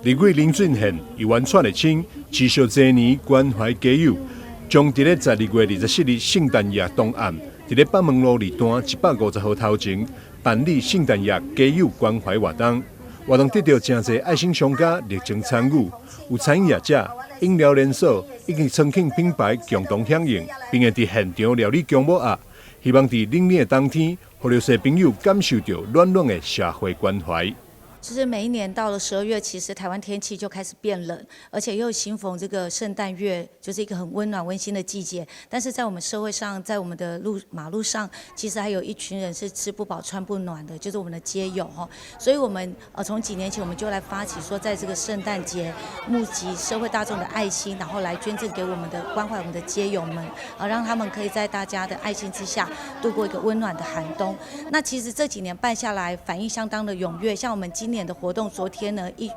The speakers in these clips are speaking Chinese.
立委林俊憲伊完串的稱，持續多年關懷家友，將在12月27日聖誕夜當暗，在北門路2段150號頭前辦理聖誕夜家友關懷活動。活動得到真儕愛心商家熱情參與，有餐飲業者、飲料連鎖以及餐慶品牌共同響應，並會在現場料理姜母鴨，希望在冷冷的冬天，讓弱勢朋友感受到暖暖的社會關懷。其實每一年到了12月，其實台灣天氣就開始變冷，而且又適逢這個聖誕月，就是一個很溫暖溫馨的季節。但是在我們社會上，在我們的馬路上，其實還有一群人是吃不飽穿不暖的，就是我們的街友哈。所以我們從幾年前我們就來發起說，在這個聖誕節募集社會大眾的愛心，然後來捐贈給我們的關懷我們的街友們，讓他們可以在大家的愛心之下度過一個溫暖的寒冬。那其實這幾年辦下來，反應相當的踴躍，像我們今年的活動，昨天呢一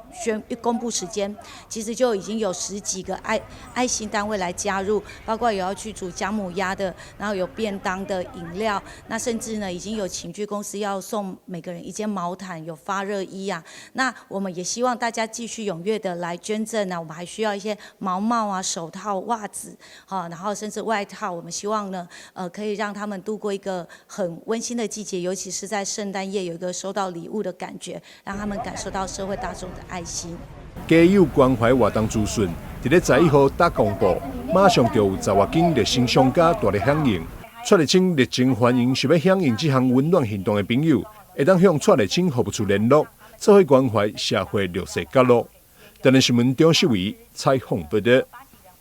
公布時間，其實就已經有10幾個愛心單位來加入，包括有要去煮薑母鴨的，然後有便當的飲料，那甚至呢已經有情趣公司要送每個人一件毛毯，有發熱衣啊。那我們也希望大家繼續踴躍的來捐贈啊，我們還需要一些毛帽啊、手套、襪子，然後甚至外套。我們希望呢，可以讓他們度過一個很溫馨的季節，尤其是在聖誕夜有一個收到禮物的感覺，讓他們感受到社會大眾的愛心。家友關懷活動資訊，在11號打公布，馬上就有10多間熱心商家大力響應。蔡立青熱情歡迎想要響應這項溫暖行動的朋友，會當向蔡立青服務處聯絡，做伙關懷社會弱勢角落。台南新聞張秀儀採訪報道。